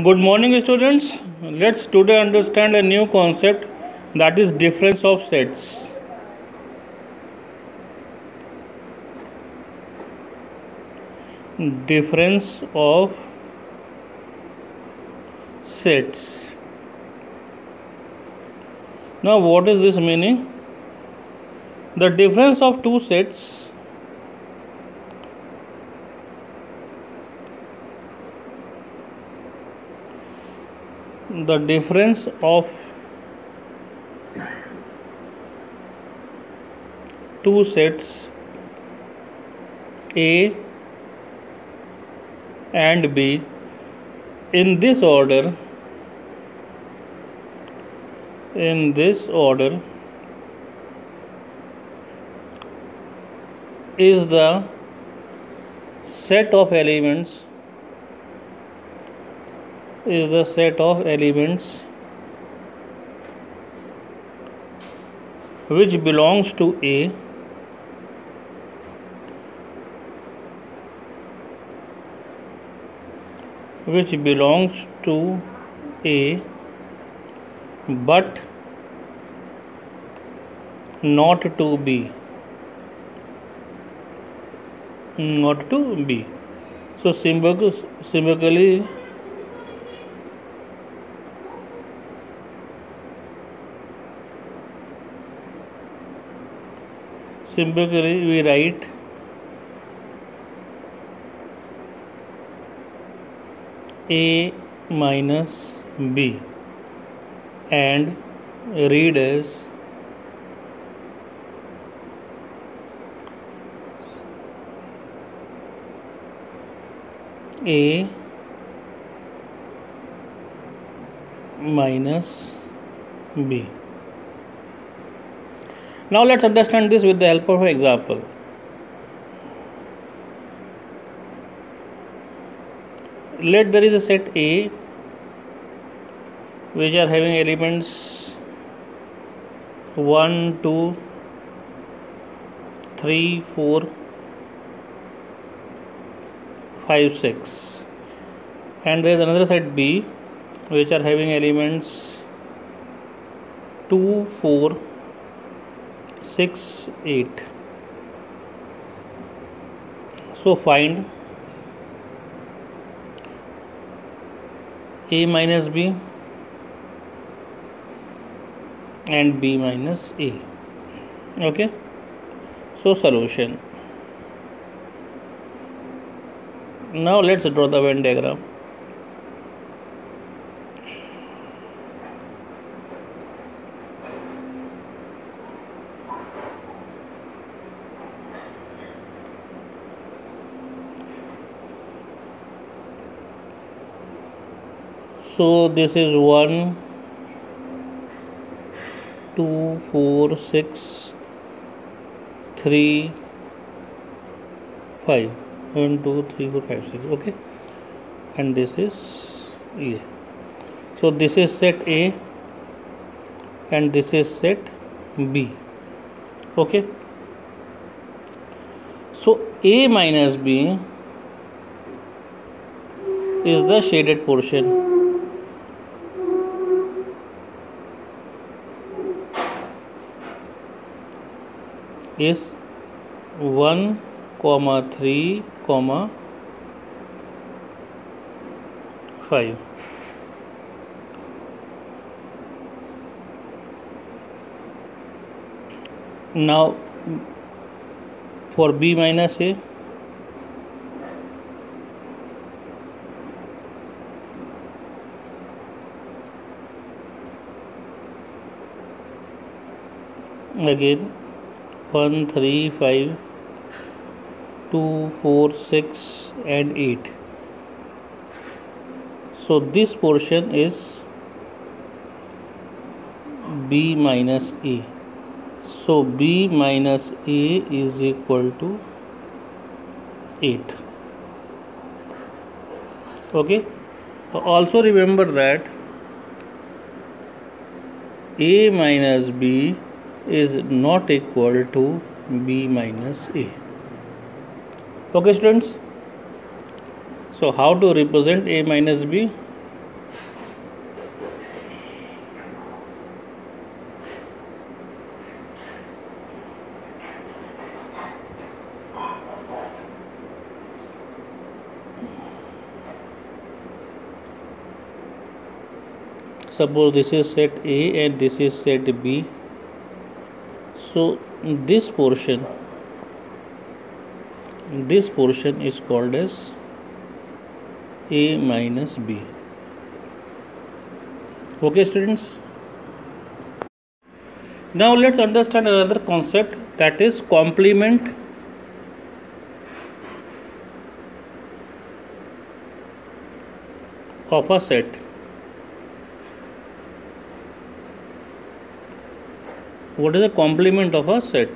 Good morning, students. Let's today understand a new concept, that is difference of sets. Difference of sets. Now, what is this meaning? The difference of two sets A and B in this order is the set of elements which belongs to A but not to B. So symbolically we write A minus B and read as A minus B. Now let's understand this with the help of an example. Let there is a set A which are having elements 1, 2, 3, 4, 5, 6, and there is another set B which are having elements 2, 4, 6, 8. So find A minus B and B minus A. Okay, so solution. Now let's draw the Venn diagram. So this is 1, 2, 4, 6, 3, 5. 1, 2, 3, 4, 5, 6. Okay, and this is A. So this is set A and this is set B. Okay, so A minus B is the shaded portion. Is 1, 3, 5. Now for B minus A, again 1, 3, 5, 2, 4, 6 and 8. So this portion is B minus A. So B minus A is equal to 8. Okay, so also remember that A minus B is not equal to B minus A. Okay students, so how to represent A minus B? Suppose this is set A and this is set B. So this portion is called as A minus B. Okay, students. Now let's understand another concept, that is complement of a set. What is the complement of a set?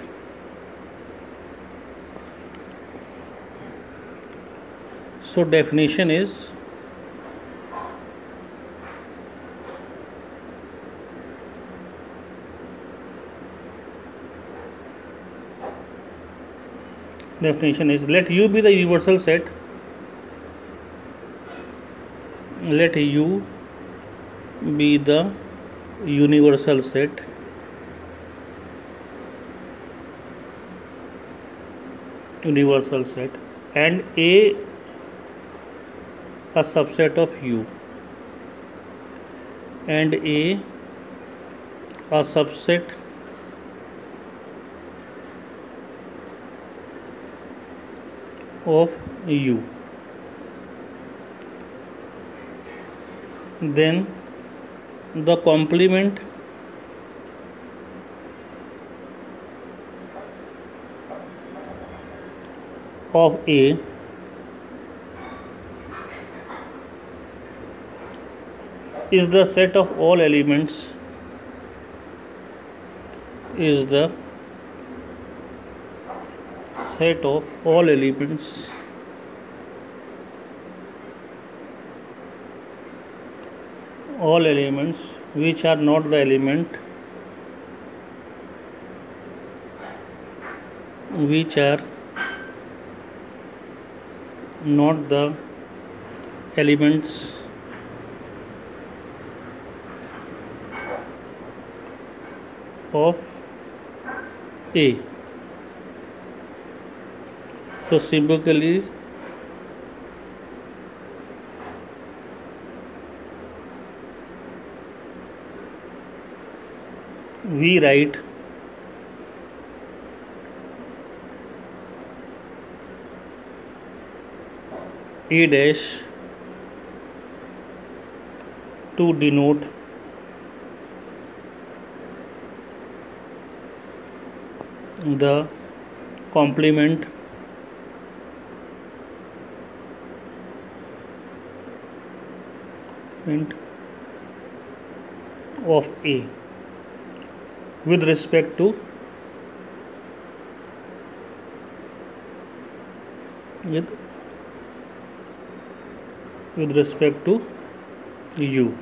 So definition is let U be the universal set. Let U be the universal set and A a subset of U and A a subset of U. Then the complement of A is the set of all elements which are not the element elements of A. So simply we write A dash to denote the complement of A with respect to U.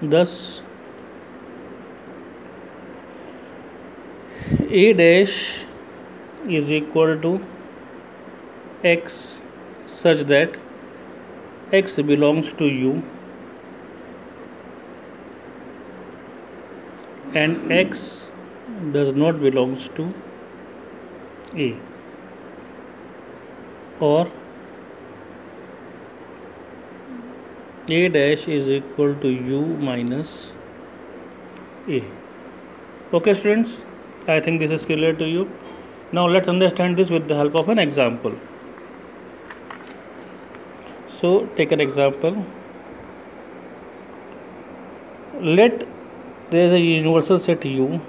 Thus A dash is equal to X such that X belongs to U and X does not belongs to A, or A dash is equal to U minus A. Okay, students, I think this is clear to you. Now let's understand this with the help of an example. So take an example. Let there is a universal set U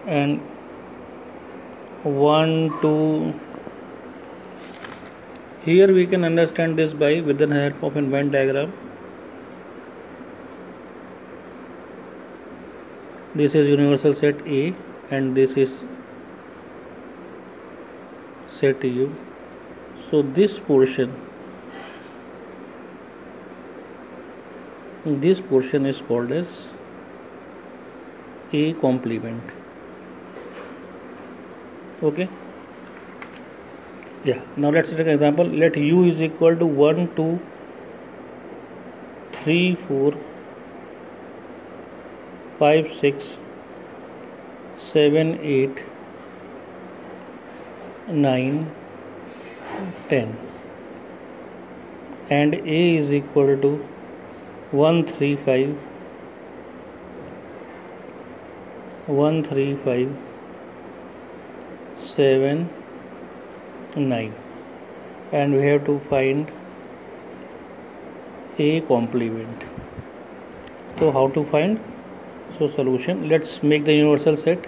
and 1, 2. Here we can understand this by with the help of a Venn diagram. This is universal set A and this is set U. So this portion is called as A complement. Okay. Yeah. Now let's take an example. Let U is equal to 1, 2, 3, 4, 5, 6, 7, 8, 9, 10 and A is equal to 135 7 9, and we have to find a complement. So how to find? So solution, let's make the universal set.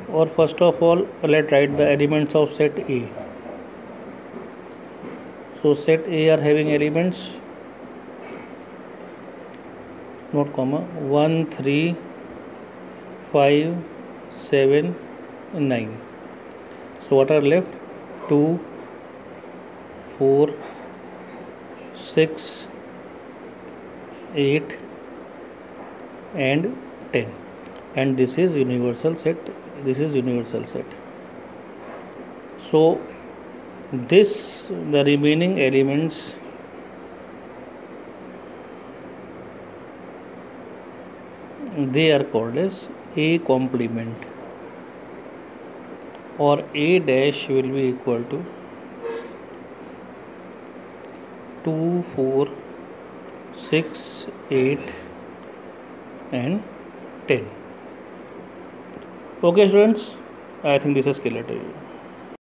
Or first of all, let's write the elements of set A. So set A are having elements, not comma, 1 3 5 7 9. So what are left? 2 4 6 8 and 10, and this is universal set. So the remaining elements they are called as A complement, or A dash will be equal to 2 4 6 8 and 10. Okay students, I think this is clear to you.